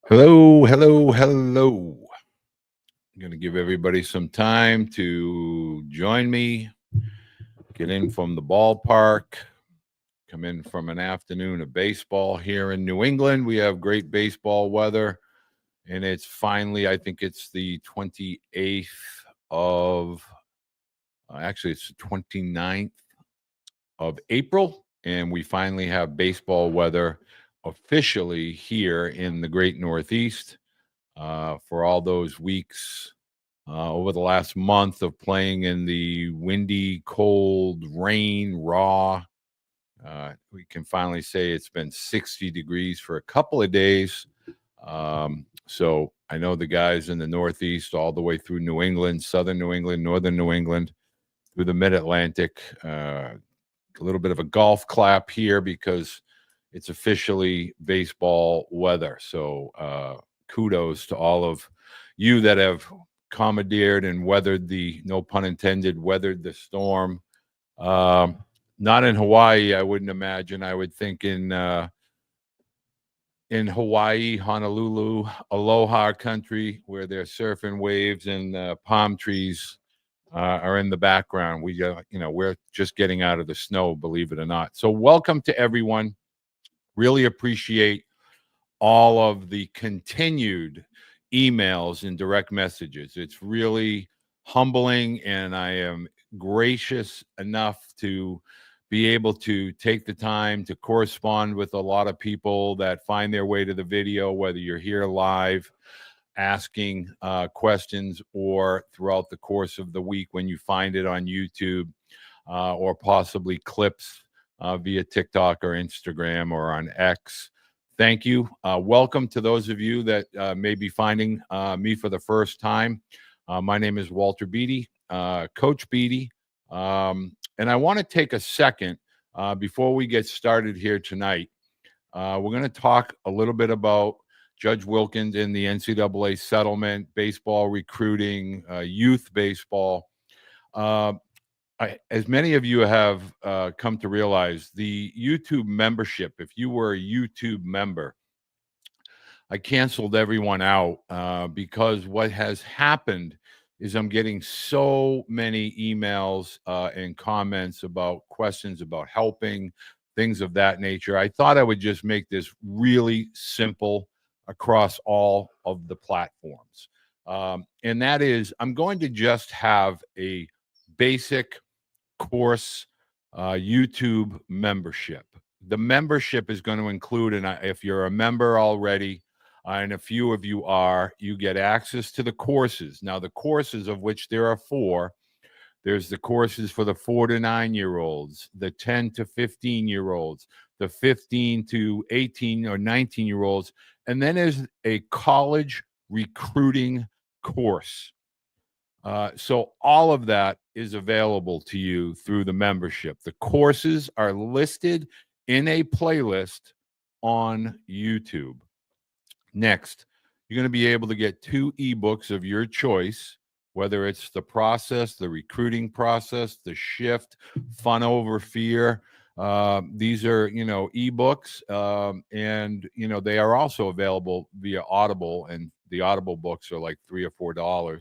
Hello, hello, hello. I'm going to give everybody some time to join me, get in from the ballpark, come in from an afternoon of baseball here in New England. We have great baseball weather, and it's finally, I think it's the 28th of, actually, it's the 29th of April, and we finally have baseball weather officially here in the great Northeast for all those weeks over the last month of playing in the windy, cold, rain, raw. We can finally say it's been 60 degrees for a couple of days. So I know the guys in the Northeast, all the way through New England, Southern New England, Northern New England, through the Mid Atlantic. A little bit of a golf clap here because it's officially baseball weather. So kudos to all of you that have commandeered and weathered the, no pun intended, weathered the storm. Not in Hawaii, I wouldn't imagine. I would think in Hawaii, Honolulu, Aloha country, where they're surfing waves and palm trees are in the background. We're just getting out of the snow, believe it or not. So welcome to everyone. Really appreciate all of the continued emails and direct messages. It's really humbling, and I am gracious enough to be able to take the time to correspond with a lot of people that find their way to the video, whether you're here live asking questions or throughout the course of the week when you find it on YouTube or possibly clips via TikTok or Instagram or on X. Thank you. Welcome to those of you that may be finding me for the first time. My name is Walter Beede, Coach Beede. And I want to take a second before we get started here tonight. We're going to talk a little bit about Judge Wilkins in the NCAA settlement, baseball recruiting, youth baseball. As many of you have come to realize, the YouTube membership, if you were a YouTube member, I canceled everyone out because what has happened is I'm getting so many emails and comments about questions about helping, things of that nature. I thought I would just make this really simple across all of the platforms. And that is, I'm going to just have a basic course YouTube membership. The membership is going to include, and if you're a member already, and a few of you are, you get access to the courses. Now, the courses, of which there are four, there's the courses for the 4 to 9-year-olds, the 10 to 15-year-olds, the 15 to 18 or 19-year-olds, and then there's a college recruiting course. So all of that is available to you through the membership. The courses are listed in a playlist on YouTube. Next, you're going to be able to get 2 ebooks of your choice, whether it's the process, the recruiting process, the shift, fun over fear. These are, ebooks, and, they are also available via Audible, and the Audible books are like $3 or $4.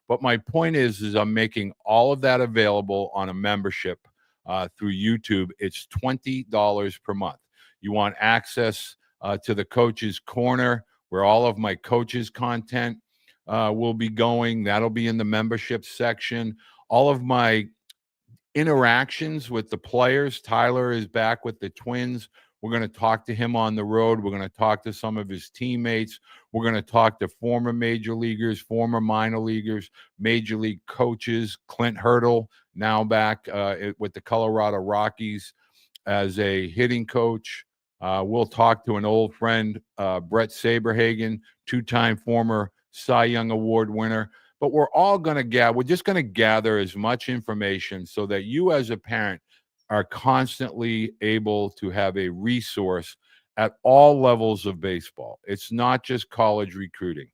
But my point is I'm making all of that available on a membership through YouTube. It's $20 per month. You want access to the Coach's Corner, where all of my coaches' content will be going. That'll be in the membership section. All of my interactions with the players. Tyler is back with the Twins. We're going to talk to him on the road. We're going to talk to some of his teammates. We're going to talk to former major leaguers, former minor leaguers, major league coaches. Clint Hurdle, now back with the Colorado Rockies as a hitting coach. We'll talk to an old friend, Brett Saberhagen, 2-time former Cy Young Award winner. But we're just going to gather as much information so that you as a parent are constantly able to have a resource at all levels of baseball. It's not just college recruiting.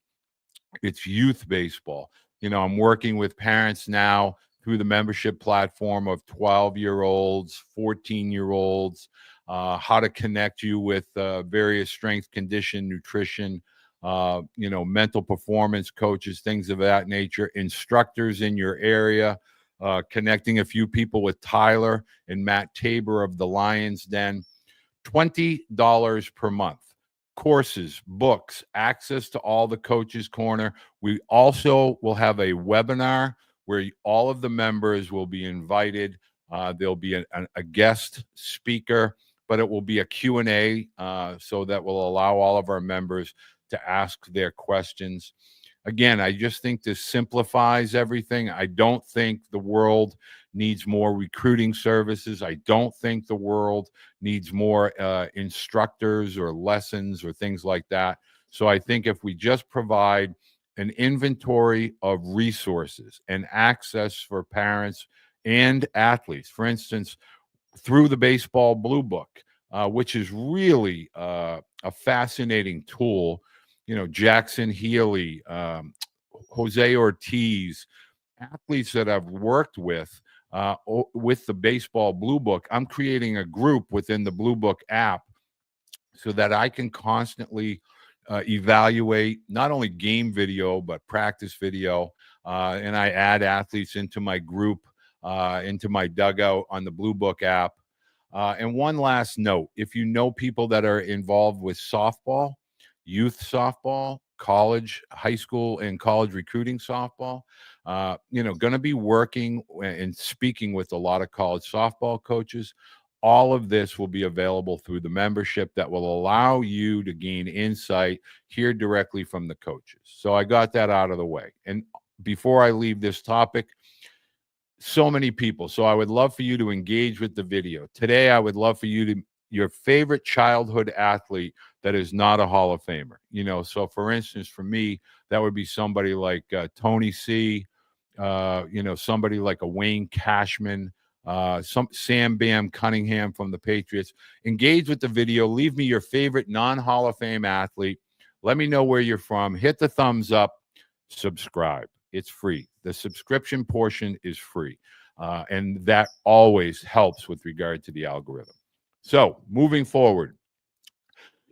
It's youth baseball. I'm working with parents now through the membership platform of 12-year-olds, 14-year-olds, how to connect you with various strength, condition, nutrition mental performance coaches, things of that nature, instructors in your area, connecting a few people with Tyler and Matt Tabor of the Lions Den. $20 per month. Courses, books, access to all the Coaches Corner. We also will have a webinar where all of the members will be invited. There'll be a guest speaker, but it will be a Q&A, so that will allow all of our members to ask their questions. Again, I just think this simplifies everything. I don't think the world needs more recruiting services. I don't think the world needs more instructors or lessons or things like that. So I think if we just provide an inventory of resources and access for parents and athletes, for instance, through the Baseball Blue Book, which is really a fascinating tool. Jackson Healy, Jose Ortiz, athletes that I've worked with the Baseball Blue Book. I'm creating a group within the Blue Book app so that I can constantly evaluate not only game video, but practice video. And I add athletes into my group, into my dugout on the Blue Book app. And one last note, if you know people that are involved with softball, youth softball, college, high school, and college recruiting softball, going to be working and speaking with a lot of college softball coaches. All of this will be available through the membership that will allow you to gain insight, hear directly from the coaches. So I got that out of the way. And before I leave this topic, so many people. So I would love for you to engage with the video. Today, I would love for you to, your favorite childhood athlete that is not a Hall of Famer. So for instance, for me, that would be somebody like Tony C., somebody like a Wayne Cashman, some Sam Bam Cunningham from the Patriots. Engage with the video. Leave me your favorite non-Hall of Fame athlete. Let me know where you're from. Hit the thumbs up. Subscribe. It's free. The subscription portion is free. And that always helps with regard to the algorithm. So moving forward,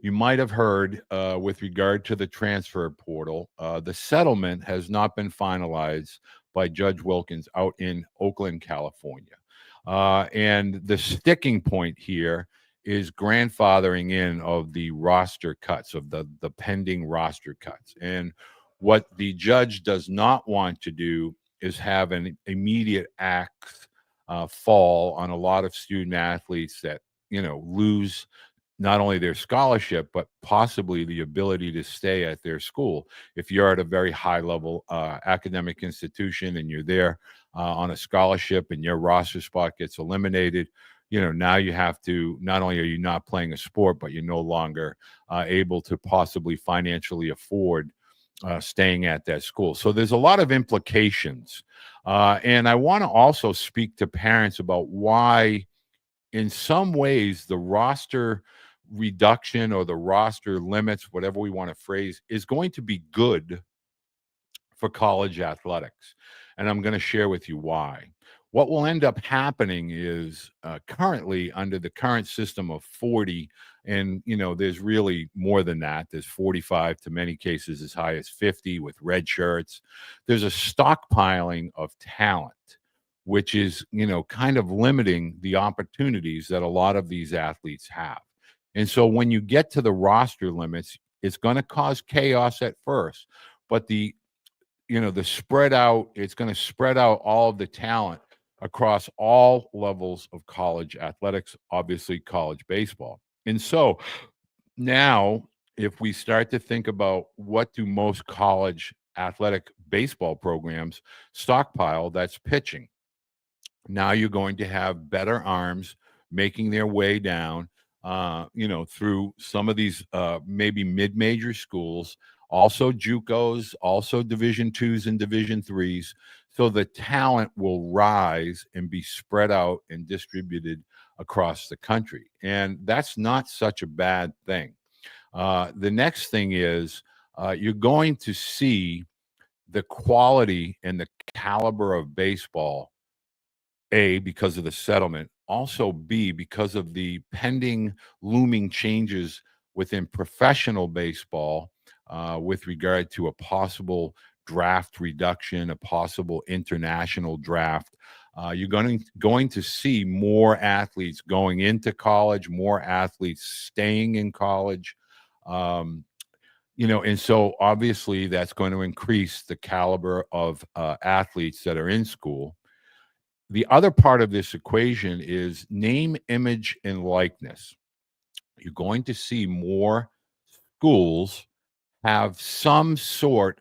you might have heard with regard to the transfer portal, the settlement has not been finalized by Judge Wilkins out in Oakland, California. And the sticking point here is grandfathering in of the roster cuts, of the pending roster cuts. And what the judge does not want to do is have an immediate axe fall on a lot of student athletes that, lose not only their scholarship, but possibly the ability to stay at their school. If you're at a very high level academic institution and you're there on a scholarship and your roster spot gets eliminated, now you have to, not only are you not playing a sport, but you're no longer able to possibly financially afford staying at that school. So there's a lot of implications. And I want to also speak to parents about why, in some ways, the roster reduction or the roster limits, whatever we want to phrase, is going to be good for college athletics. And I'm going to share with you why. What will end up happening is currently, under the current system of 40, and there's really more than that. There's 45, to many cases as high as 50 with red shirts. There's a stockpiling of talent, which is kind of limiting the opportunities that a lot of these athletes have. And so when you get to the roster limits, it's going to cause chaos at first, but the spread out, it's going to spread out all of the talent across all levels of college athletics, obviously college baseball. And so now, if we start to think about what do most college athletic baseball programs stockpile, that's pitching. Now you're going to have better arms making their way down, through some of these maybe mid-major schools, also JUCOs, also Division twos and Division threes. So the talent will rise and be spread out and distributed across the country. And that's not such a bad thing. The next thing is you're going to see the quality and the caliber of baseball, A, because of the settlement, also B, because of the pending looming changes within professional baseball, with regard to a possible draft reduction, a possible international draft. You're going to see more athletes going into college, more athletes staying in college. Um, and so obviously that's going to increase the caliber of athletes that are in school. The other part of this equation is name, image, and likeness. You're going to see more schools have some sort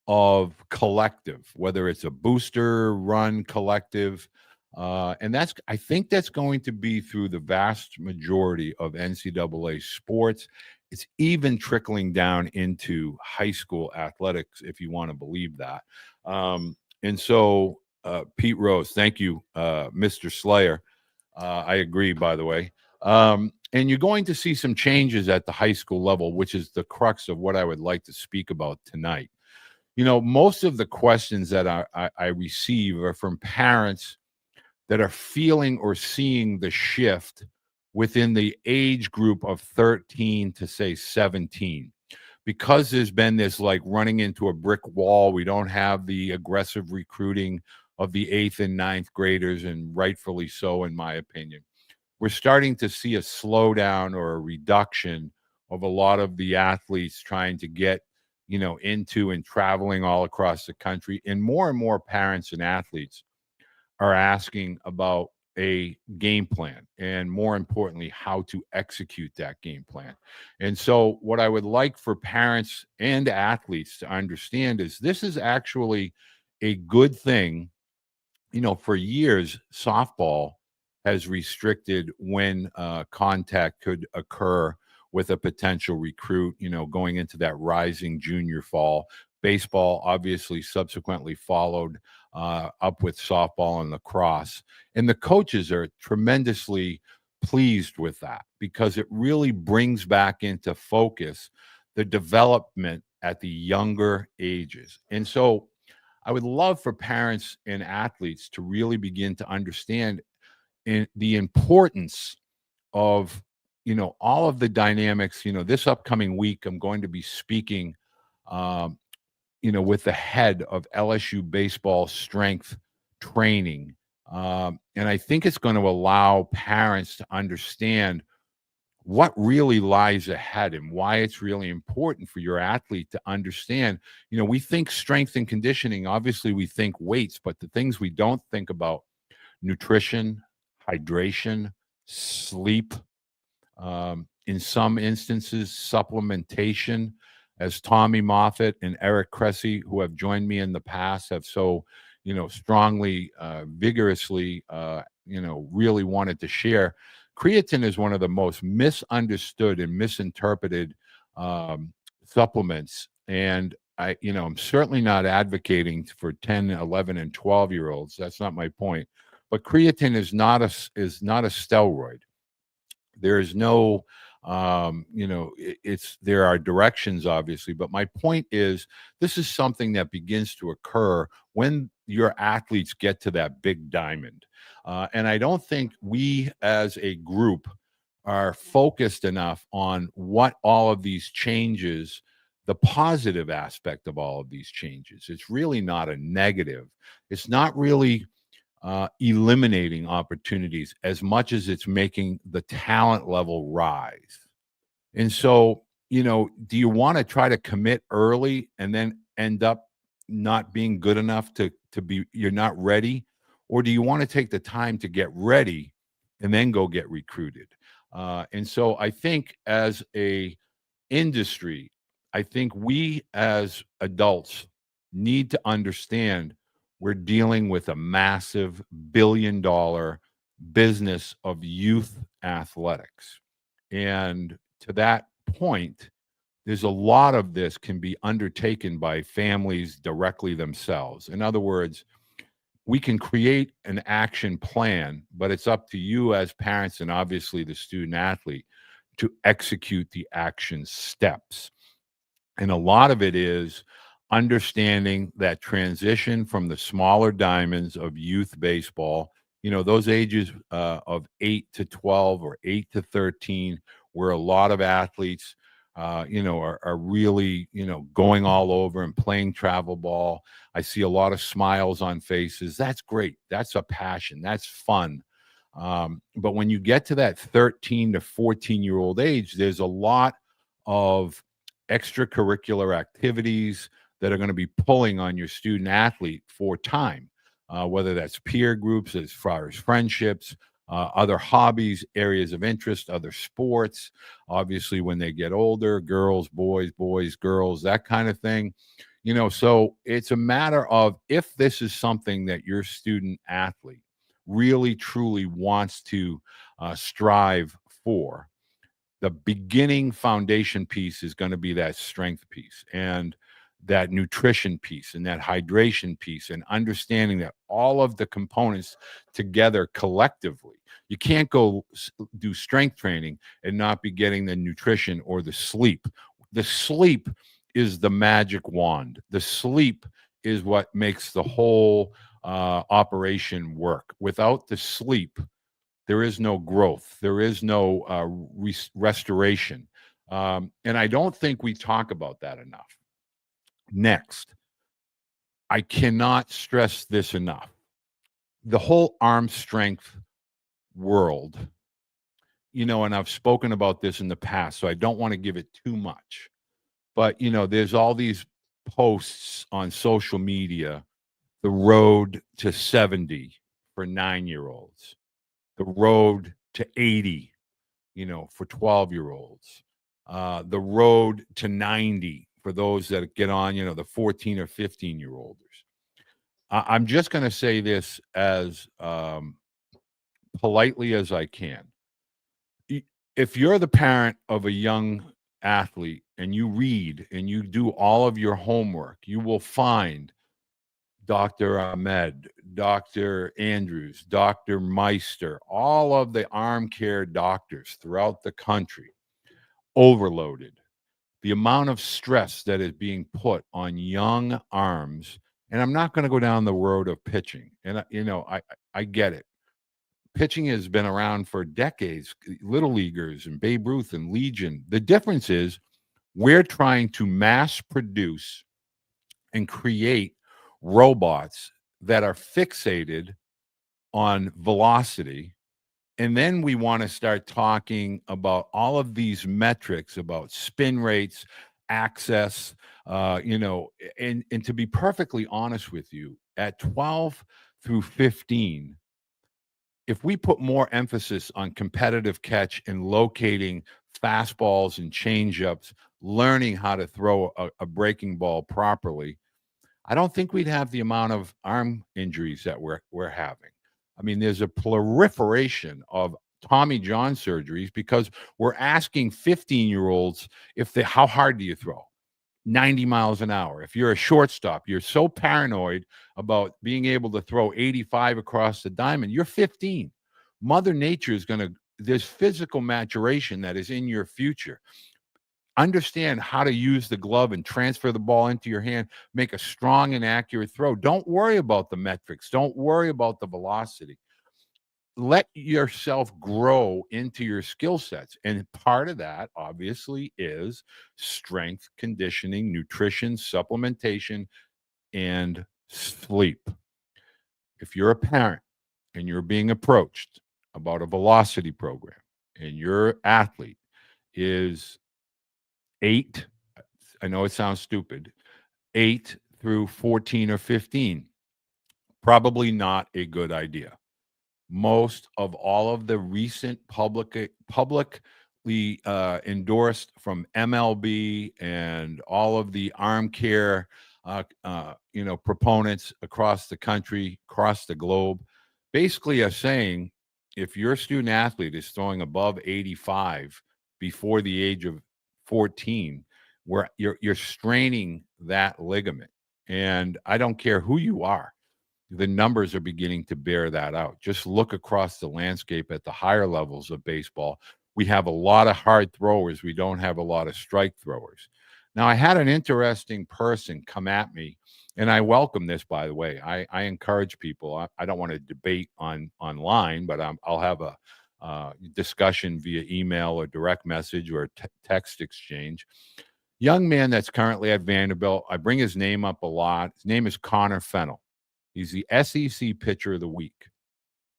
of collective, whether it's a booster run collective. And I think that's going to be through the vast majority of NCAA sports. It's even trickling down into high school athletics, if you want to believe that. And so, Pete Rose, thank you, Mr. Slayer. I agree, by the way. And you're going to see some changes at the high school level, which is the crux of what I would like to speak about tonight. Most of the questions that I receive are from parents that are feeling or seeing the shift within the age group of 13 to say 17. Because there's been this like running into a brick wall, we don't have the aggressive recruiting of the eighth and ninth graders, and rightfully so, in my opinion. We're starting to see a slowdown or a reduction of a lot of the athletes trying to get into and traveling all across the country, and more parents and athletes are asking about a game plan, and more importantly, how to execute that game plan. And so what I would like for parents and athletes to understand is this is actually a good thing. For years, softball has restricted when contact could occur with a potential recruit, going into that rising junior fall. Baseball obviously subsequently followed up with softball and lacrosse. And the coaches are tremendously pleased with that because it really brings back into focus the development at the younger ages. And so I would love for parents and athletes to really begin to understand the importance of, all of the dynamics. This upcoming week, I'm going to be speaking, um, with the head of LSU baseball strength training. And I think it's going to allow parents to understand what really lies ahead and why it's really important for your athlete to understand. We think strength and conditioning, obviously we think weights, but the things we don't think about: nutrition, hydration, sleep, in some instances supplementation, as Tommy Moffat and Eric Cressy, who have joined me in the past, have so strongly, vigorously, really wanted to share. Creatine is one of the most misunderstood and misinterpreted supplements. And I'm certainly not advocating for 10, 11, and 12-year-olds. That's not my point. But creatine is not a steroid. There is no, there are directions, obviously, but my point is this is something that begins to occur when your athletes get to that big diamond. And I don't think we as a group are focused enough on what all of these changes, the positive aspect of all of these changes. It's really not a negative. It's not really eliminating opportunities as much as it's making the talent level rise. And so, do you want to try to commit early and then end up not being good enough to be you're not ready? Or do you want to take the time to get ready and then go get recruited? And so I think as a industry, I think we as adults need to understand we're dealing with a massive billion-dollar business of youth athletics. And to that point, there's a lot of this can be undertaken by families directly themselves. In other words, we can create an action plan, but it's up to you as parents and obviously the student athlete to execute the action steps. And a lot of it is understanding that transition from the smaller diamonds of youth baseball, those ages of 8 to 12 or 8 to 13, where a lot of athletes are really, going all over and playing travel ball. I see a lot of smiles on faces. That's great. That's a passion. That's fun. But when you get to that 13 to 14-year-old age, there's a lot of extracurricular activities that are going to be pulling on your student athlete for time, whether that's peer groups, as far as friendships, other hobbies, areas of interest, other sports. Obviously, when they get older, girls, boys, boys, girls, that kind of thing. So it's a matter of, if this is something that your student athlete really truly wants to strive for, the beginning foundation piece is going to be that strength piece, and that nutrition piece, and that hydration piece, and understanding that all of the components together collectively. You can't go do strength training and not be getting the nutrition or the sleep. The sleep is the magic wand. The sleep is what makes the whole operation work. Without the sleep, there is no growth. There is no restoration. And I don't think we talk about that enough. Next, I cannot stress this enough. The whole arm strength world, and I've spoken about this in the past, so I don't want to give it too much. But, there's all these posts on social media: the road to 70 for 9-year-olds, the road to 80, for 12-year-olds, the road to 90 for those that get on, the 14 or 15-year-olders. I'm just going to say this as politely as I can. If you're the parent of a young athlete and you read and you do all of your homework, you will find Dr. Ahmed, Dr. Andrews, Dr. Meister, all of the arm care doctors throughout the country overloaded. The amount of stress that is being put on young arms, and I'm not going to go down the road of pitching. And I get it. Pitching has been around for decades. Little leaguers and Babe Ruth and Legion. The difference is, we're trying to mass produce and create robots that are fixated on velocity. And then we want to start talking about all of these metrics about spin rates, access, and to be perfectly honest with you, at 12 through 15, if we put more emphasis on competitive catch and locating fastballs and changeups, learning how to throw a breaking ball properly, I don't think we'd have the amount of arm injuries that we're having. I mean, there's a proliferation of Tommy John surgeries because we're asking 15-year-olds, how hard do you throw? 90 miles an hour. If you're a shortstop, you're so paranoid about being able to throw 85 across the diamond. You're 15. Mother Nature is going to, there's physical maturation that is in your future. Understand how to use the glove and transfer the ball into your hand, make a strong and accurate throw. Don't worry about the metrics. Don't worry about the velocity. Let yourself grow into your skill sets. And part of that, obviously, is strength, conditioning, nutrition, supplementation, and sleep. If you're a parent and you're being approached about a velocity program and your athlete is 8, I know it sounds stupid, 8 through 14 or 15, probably not a good idea. Most of all of the recent publicly endorsed from MLB and all of the arm care, proponents across the country, across the globe, basically are saying, if your student athlete is throwing above 85 before the age of 14, where you're straining that ligament. And I don't care who you are, the numbers are beginning to bear that out. Just look across the landscape at the higher levels of baseball. We have a lot of hard throwers. We don't have a lot of strike throwers. Now, I had an interesting person come at me, and I welcome this, by the way. I encourage people. I don't want to debate online, but I'll have discussion via email or direct message or text exchange. Young man that's currently at Vanderbilt. I bring his name up a lot. His name is Connor Fennell. He's the SEC Pitcher of the Week.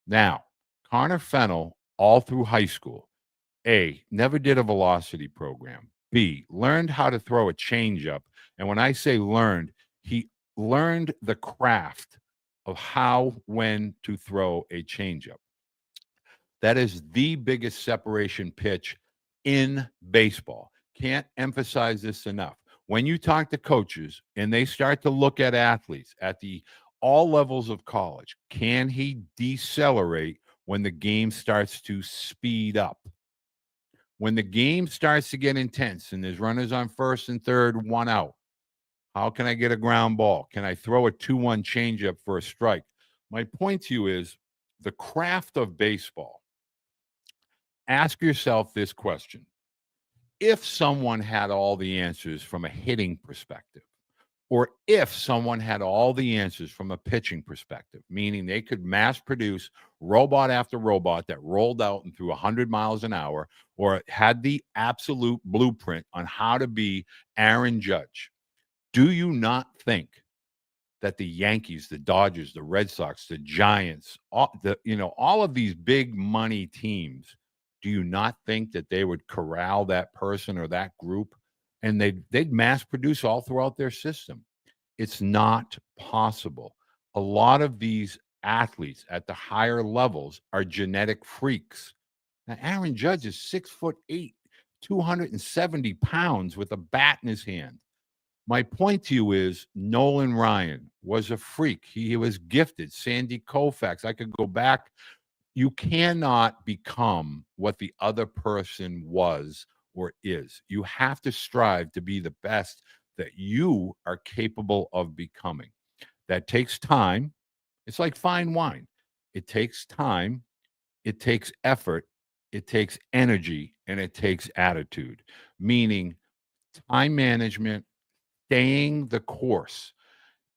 Now, Connor Fennell, all through high school, A, never did a velocity program. B, learned how to throw a changeup. And when I say learned, he learned the craft of how, when to throw a changeup. That is the biggest separation pitch in baseball. Can't emphasize this enough. When you talk to coaches and they start to look at athletes at the all levels of college, can he decelerate when the game starts to speed up? When the game starts to get intense and there's runners on first and third, one out, how can I get a ground ball? Can I throw a 2-1 changeup for a strike? My point to you is the craft of baseball. Ask yourself this question. If someone had all the answers from a hitting perspective, or if someone had all the answers from a pitching perspective, meaning they could mass produce robot after robot that rolled out and threw 100 miles an hour, or had the absolute blueprint on how to be Aaron Judge, do you not think that the Yankees, the Dodgers, the Red Sox, the Giants, all of these big money teams, do you not think that they would corral that person or that group and they'd mass produce all throughout their system? It's not possible. A lot of these athletes at the higher levels are genetic freaks. Now, Aaron Judge is 6'8", 270 pounds with a bat in his hand. My point to you is Nolan Ryan was a freak. He was gifted. Sandy Koufax. I could go back. You cannot become what the other person was or is. You have to strive to be the best that you are capable of becoming. That takes time. It's like fine wine. It takes time. It takes effort. It takes energy, and it takes attitude, meaning time management, staying the course.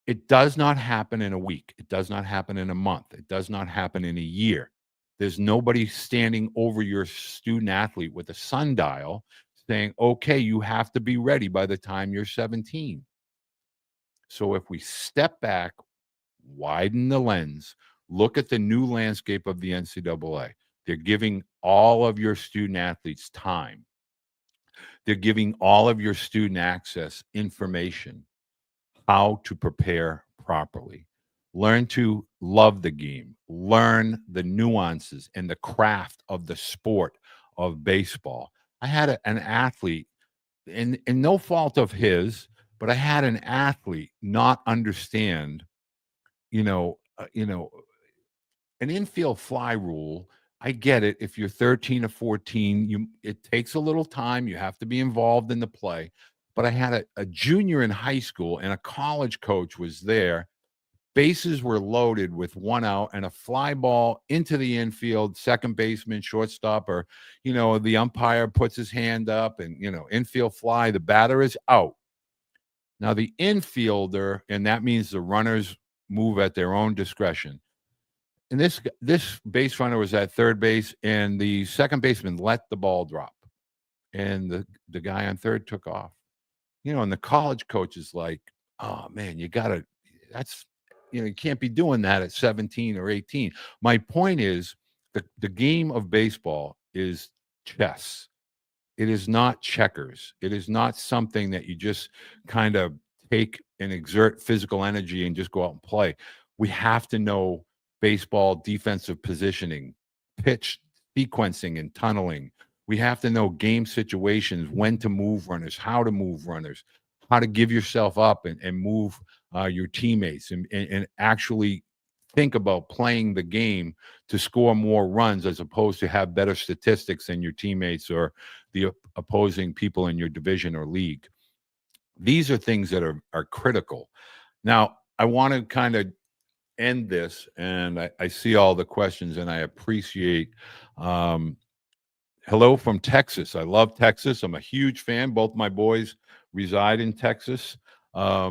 It does not happen in a week. It does not happen in a month. It does not happen in a year. There's nobody standing over your student athlete with a sundial saying, okay, you have to be ready by the time you're 17. So if we step back, widen the lens, look at the new landscape of the NCAA, they're giving all of your student athletes time. They're giving all of your student access information, how to prepare properly. Learn to love the game, learn the nuances and the craft of the sport of baseball. I had an athlete, and no fault of his, but I had an athlete not understand, you know, uh, you know, an infield fly rule. I get it. If you're 13 or 14, it takes a little time. You have to be involved in the play. But I had a junior in high school, and a college coach was there. Bases were loaded with one out and a fly ball into the infield, second baseman, shortstop, or, the umpire puts his hand up and, infield fly, the batter is out. Now, the infielder, and that means the runners move at their own discretion. And this base runner was at third base, and the second baseman let the ball drop, and the guy on third took off. And the college coach is like, "Oh man, that's you can't be doing that at 17 or 18." My point is the game of baseball is chess. It is not checkers. It is not something that you just kind of take and exert physical energy and just go out and play. We have to know baseball defensive positioning, pitch sequencing and tunneling. We have to know game situations, when to move runners, how to give yourself up and move your teammates and actually think about playing the game to score more runs as opposed to have better statistics than your teammates or the opposing people in your division or league. These are things that are critical. Now, I want to kind of end this, and I see all the questions, and I appreciate. Hello from Texas. I love Texas. I'm a huge fan. Both my boys reside in Texas. I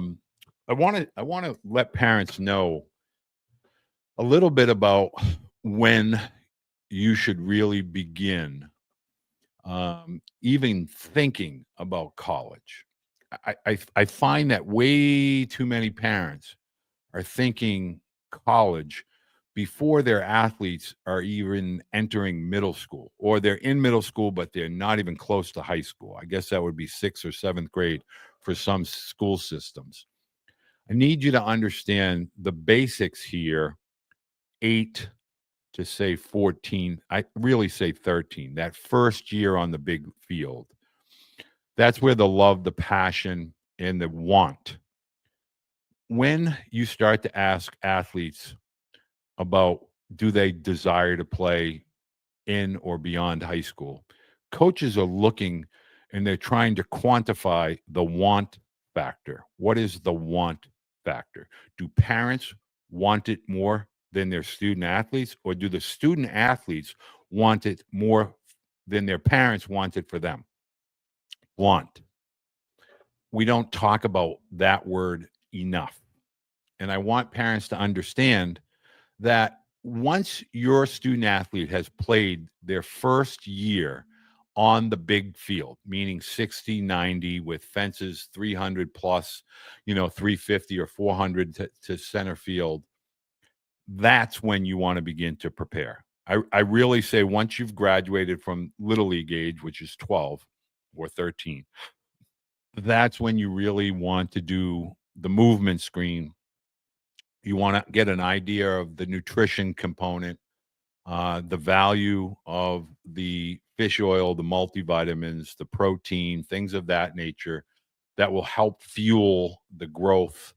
want to let parents know a little bit about when you should really begin even thinking about college. I find that way too many parents are thinking college before their athletes are even entering middle school, or they're in middle school, but they're not even close to high school. I guess that would be sixth or seventh grade for some school systems. I need you to understand the basics here, 8 to say 14. I really say 13. That first year on the big field, that's where the love, the passion, and the want. When you start to ask athletes about do they desire to play in or beyond high school, coaches are looking and they're trying to quantify the want factor. What is the want factor? Do parents want it more than their student athletes, or do the student athletes want it more than their parents want it for them? Want. We don't talk about that word enough. And I want parents to understand that once your student athlete has played their first year on the big field, meaning 60, 90 with fences 300 plus, 350 or 400 to center field, that's when you want to begin to prepare. I really say once you've graduated from little league age, which is 12 or 13, that's when you really want to do the movement screen. You want to get an idea of the nutrition component, the value of the fish oil, the multivitamins, the protein, things of that nature that will help fuel the growth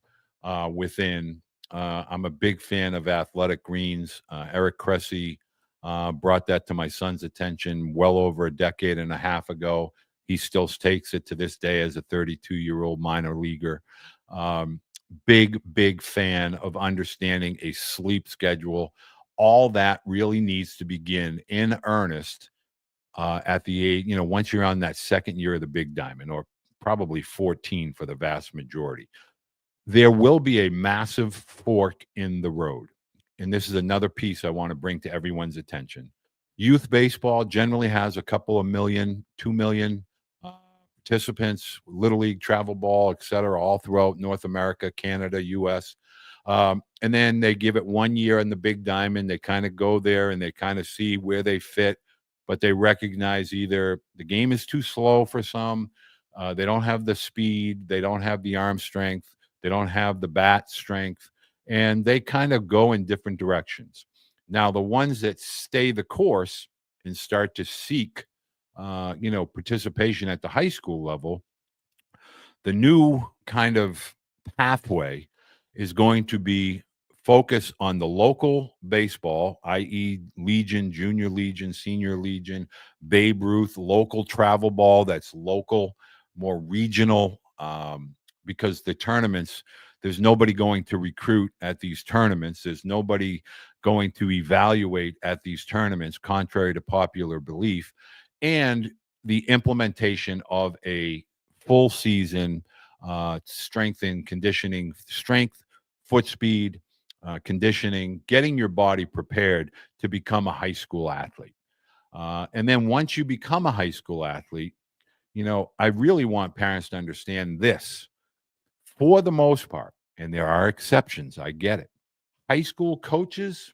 within. I'm a big fan of athletic greens. Eric Cressy brought that to my son's attention well over a decade and a half ago. He still takes it to this day as a 32-year-old minor leaguer. Big fan of understanding a sleep schedule. All that really needs to begin in earnest at the age, once you're on that second year of the big diamond, or probably 14 for the vast majority. There will be a massive fork in the road. And this is another piece I want to bring to everyone's attention. Youth baseball generally has a couple of million, 2 million participants, Little League, travel ball, et cetera, all throughout North America, Canada, US. And then they give it 1 year in the big diamond. They kind of go there and they kind of see where they fit, but they recognize either the game is too slow for some, they don't have the speed, they don't have the arm strength, they don't have the bat strength, and they kind of go in different directions. Now, the ones that stay the course and start to seek, participation at the high school level, the new kind of pathway is going to be focus on the local baseball, i.e., Legion, Junior Legion, Senior Legion, Babe Ruth, local travel ball that's local, more regional, because the tournaments, there's nobody going to recruit at these tournaments. There's nobody going to evaluate at these tournaments, contrary to popular belief. And the implementation of a full season strength and conditioning, strength, foot speed, conditioning, getting your body prepared to become a high school athlete. And then once you become a high school athlete, I really want parents to understand this. For the most part, and there are exceptions, I get it. High school coaches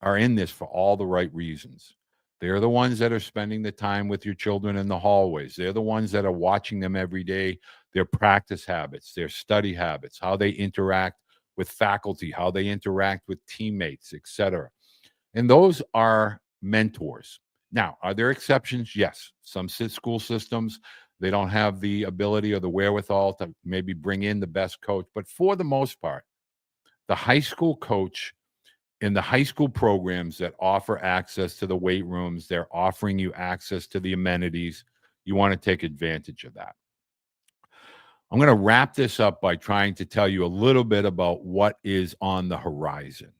are in this for all the right reasons. They're the ones that are spending the time with your children in the hallways. They're the ones that are watching them every day, their practice habits, their study habits, how they interact with faculty, how they interact with teammates, etc. And those are mentors. Now, are there exceptions? Yes. Some school systems, they don't have the ability or the wherewithal to maybe bring in the best coach. But for the most part, the high school coach in the high school programs that offer access to the weight rooms, they're offering you access to the amenities. You want to take advantage of that. I'm going to wrap this up by trying to tell you a little bit about what is on the horizon.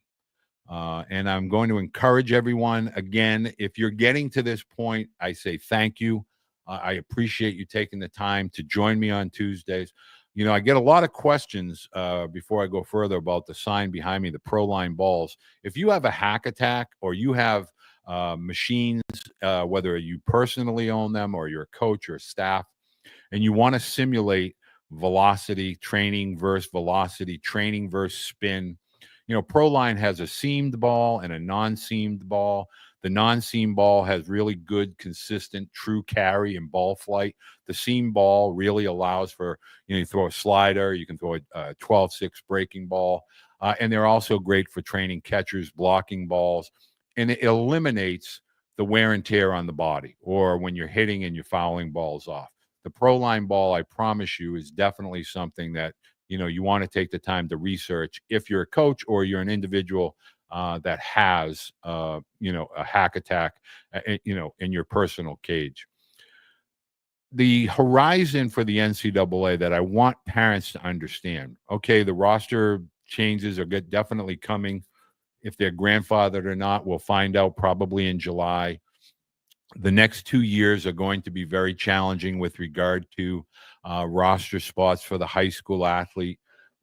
And I'm going to encourage everyone, again, if you're getting to this point, I say thank you. I appreciate you taking the time to join me on Tuesdays. I get a lot of questions before I go further about the sign behind me, the Pro Line balls. If you have a hack attack or you have machines, whether you personally own them or you're a coach or staff, and you want to simulate velocity training versus velocity training versus spin. Proline has a seamed ball and a non-seamed ball. The non-seam ball has really good, consistent, true carry and ball flight. The seam ball really allows for, you throw a slider, you can throw a 12-6 breaking ball, and they're also great for training catchers, blocking balls, and it eliminates the wear and tear on the body or when you're hitting and you're fouling balls off. The Proline ball, I promise you, is definitely something that you want to take the time to research if you're a coach or you're an individual that has a hack attack in your personal cage. The horizon for the NCAA that I want parents to understand. Okay, the roster changes are definitely coming. If they're grandfathered or not, we'll find out probably in July. The next 2 years are going to be very challenging with regard to roster spots for the high school athlete.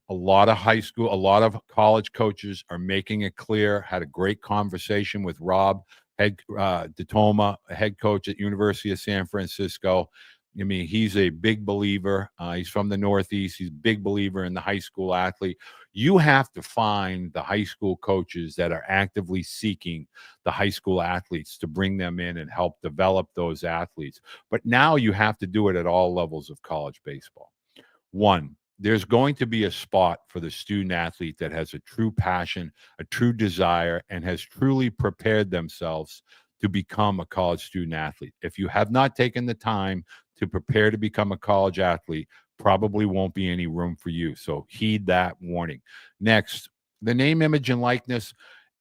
A lot of college coaches are making it clear. Had a great conversation with Rob DeToma, head coach at University of San Francisco. I mean, he's a big believer. He's from the Northeast. He's a big believer in the high school athlete. You have to find the high school coaches that are actively seeking the high school athletes to bring them in and help develop those athletes. But now you have to do it at all levels of college baseball. One, there's going to be a spot for the student athlete that has a true passion, a true desire, and has truly prepared themselves to become a college student athlete. If you have not taken the time to prepare to become a college athlete, probably won't be any room for you. So heed that warning. Next, the name, image, and likeness.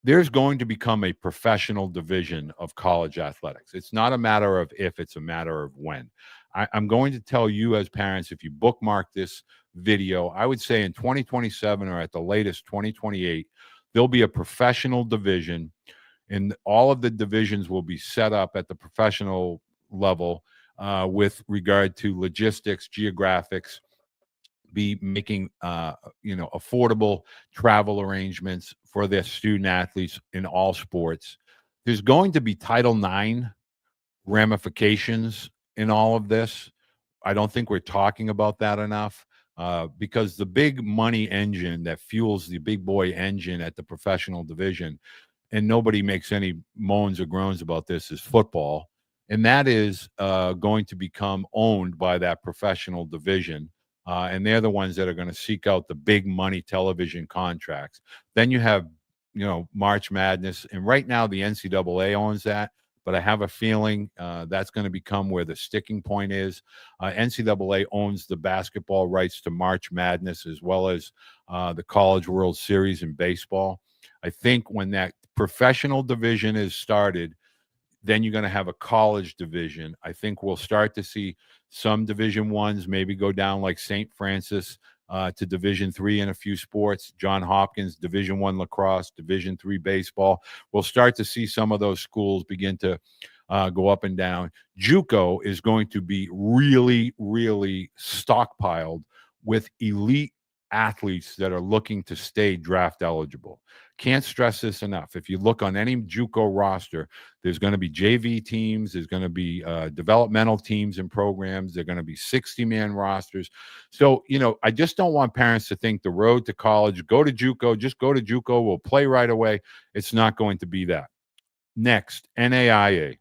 There's going to become a professional division of college athletics. It's not a matter of if, it's a matter of when. I'm going to tell you as parents, if you bookmark this video, I would say in 2027 or at the latest 2028, there'll be a professional division, and all of the divisions will be set up at the professional level with regard to logistics, geographics, be making affordable travel arrangements for their student athletes in all sports. There's going to be Title IX ramifications in all of this. I don't think we're talking about that enough because the big money engine that fuels the big boy engine at the professional division, and nobody makes any moans or groans about this, is football. And that is going to become owned by that professional division. And they're the ones that are going to seek out the big money television contracts. Then you have, March Madness. And right now the NCAA owns that. But I have a feeling that's going to become where the sticking point is. NCAA owns the basketball rights to March Madness as well as the College World Series in baseball. I think when that professional division is started, then you're going to have a college division. I think we'll start to see some Division Ones maybe go down like St. Francis to Division III in a few sports. John Hopkins, Division I lacrosse, Division III baseball. We'll start to see some of those schools begin to go up and down. JUCO is going to be really, really stockpiled with elite athletes that are looking to stay draft eligible. Can't stress this enough. If you look on any JUCO roster, there's going to be JV teams, there's going to be developmental teams and programs, they're going to be 60-man rosters. So, I just don't want parents to think the road to college, go to JUCO, just go to JUCO, we'll play right away. It's not going to be that. Next, NAIA.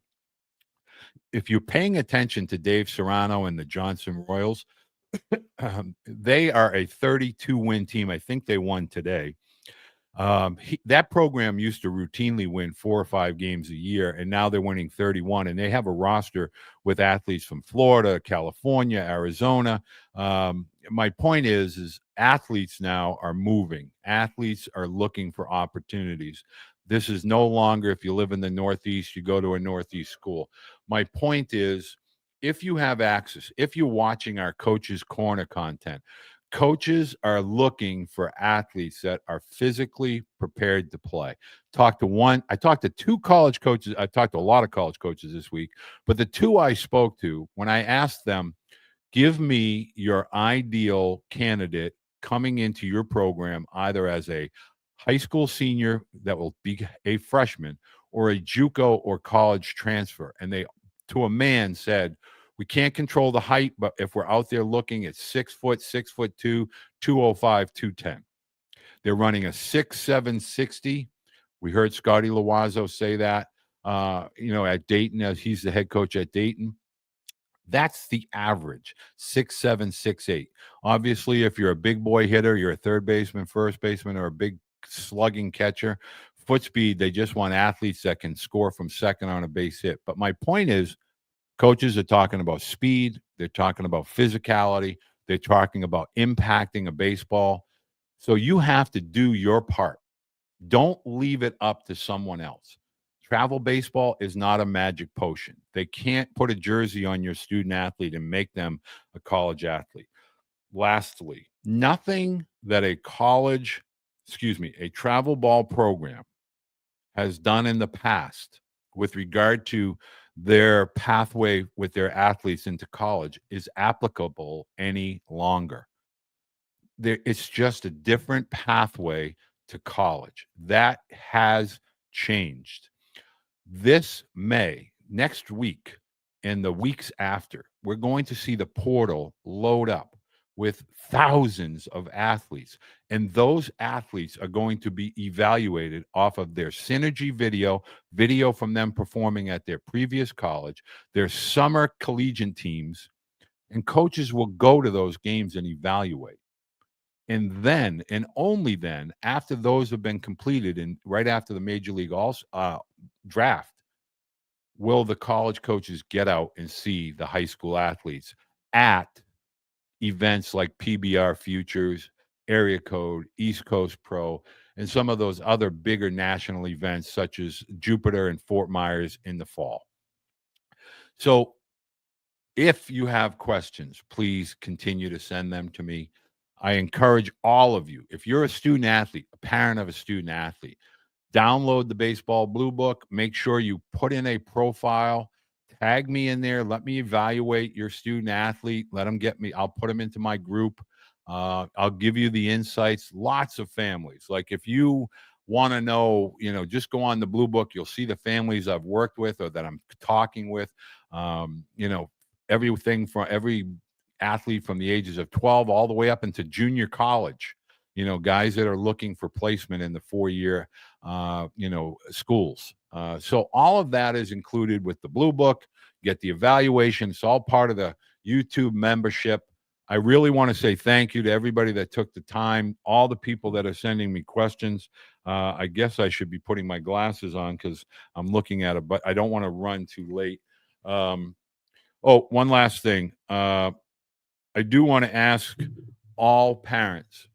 If you're paying attention to Dave Serrano and the Johnson Royals, they are a 32-win team. I think they won today. That program used to routinely win 4 or 5 games a year, and now they're winning 31. And they have a roster with athletes from Florida, California, Arizona. My point is athletes now are moving. Athletes are looking for opportunities. This is no longer, if you live in the Northeast, you go to a Northeast school. My point is, if you have access, if you're watching our Coach's Corner content, coaches are looking for athletes that are physically prepared to play. I talked to 2 college coaches. I talked to a lot of college coaches this week, but the 2 I spoke to, when I asked them, give me your ideal candidate coming into your program, either as a high school senior that will be a freshman or a JUCO or college transfer. And they, to a man, said, we can't control the height, but if we're out there looking at 6 foot, 6'2", 205, 210. They're running a 6'7", 60. We heard Scotty Loiseau say that, at Dayton, as he's the head coach at Dayton. That's the average, 6'7", 6'8". Obviously, if you're a big boy hitter, you're a third baseman, first baseman, or a big slugging catcher, foot speed, they just want athletes that can score from second on a base hit. But my point is, coaches are talking about speed. They're talking about physicality. They're talking about impacting a baseball. So you have to do your part. Don't leave it up to someone else. Travel baseball is not a magic potion. They can't put a jersey on your student athlete and make them a college athlete. Lastly, nothing that a travel ball program has done in the past with regard to their pathway with their athletes into college is applicable any longer. It's just a different pathway to college. That has changed. This May, next week, and the weeks after, we're going to see the portal load up with thousands of athletes. And those athletes are going to be evaluated off of their synergy video from them performing at their previous college, their summer collegiate teams, and coaches will go to those games and evaluate. And then, and only then, after those have been completed and right after the Major League draft, will the college coaches get out and see the high school athletes at events like PBR Futures, Area Code, East Coast Pro, and some of those other bigger national events such as Jupiter and Fort Myers in the fall. So if you have questions, please continue to send them to me. I encourage all of you, if you're a student athlete, a parent of a student athlete, download the Baseball Blue Book. Make sure you put in a profile. Tag me in there. Let me evaluate your student athlete. Let them get me. I'll put them into my group. I'll give you the insights. Lots of families. Like if you want to know, just go on the Blue Book. You'll see the families I've worked with or that I'm talking with. Everything from every athlete from the ages of 12 all the way up into junior college. Guys that are looking for placement in the 4-year, schools. So all of that is included with the Blue Book. Get the evaluation. It's all part of the YouTube membership. I really want to say thank you to everybody that took the time, all the people that are sending me questions. I guess I should be putting my glasses on because I'm looking at it, but I don't want to run too late. One last thing. I do want to ask all parents,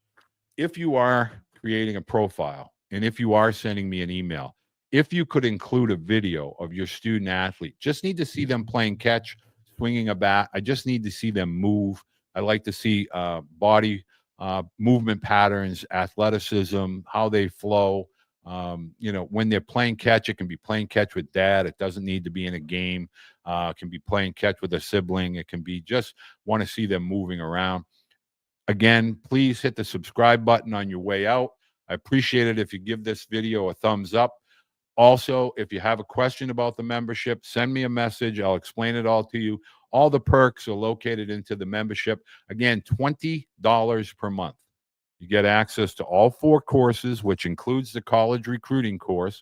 if you are creating a profile and if you are sending me an email, if you could include a video of your student athlete, just need to see them playing catch, swinging a bat. I just need to see them move. I like to see body movement patterns, athleticism, how they flow. When they're playing catch, it can be playing catch with dad. It doesn't need to be in a game. It can be playing catch with a sibling. It can be just want to see them moving around. Again, please hit the subscribe button on your way out. I appreciate it if you give this video a thumbs up. Also, if you have a question about the membership, send me a message. I'll explain it all to you. All the perks are located into the membership. Again, $20 per month. You get access to all 4 courses, which includes the college recruiting course.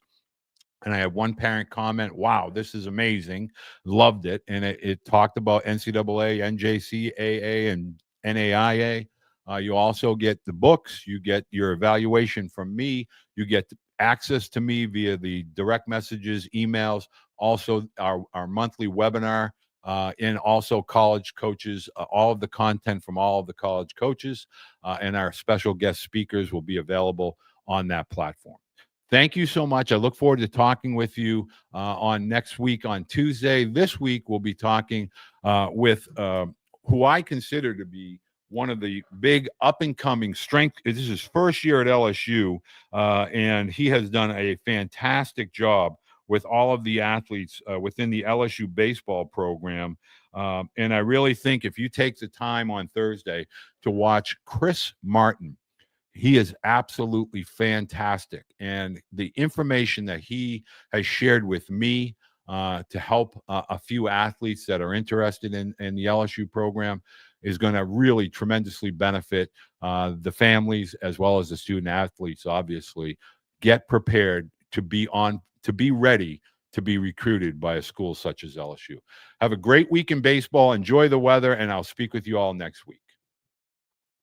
And I had one parent comment, wow, this is amazing. Loved it. And it talked about NCAA, NJCAA, and NAIA. You also get the books. You get your evaluation from me. You get access to me via the direct messages, emails, also our monthly webinar, and also college coaches. All of the content from all of the college coaches and our special guest speakers will be available on that platform. Thank you so much. I look forward to talking with you on next week on Tuesday. This week, we'll be talking with who I consider to be one of the big up-and-coming strength. This is his first year at LSU, and he has done a fantastic job with all of the athletes within the LSU baseball program. And I really think if you take the time on Thursday to watch Chris Martin, He is absolutely fantastic. And the information that he has shared with me to help a few athletes that are interested in the LSU program is going to really tremendously benefit the families as well as the student athletes, obviously. Get prepared to be ready to be recruited by a school such as LSU. Have a great week in baseball. Enjoy the weather, and I'll speak with you all next week.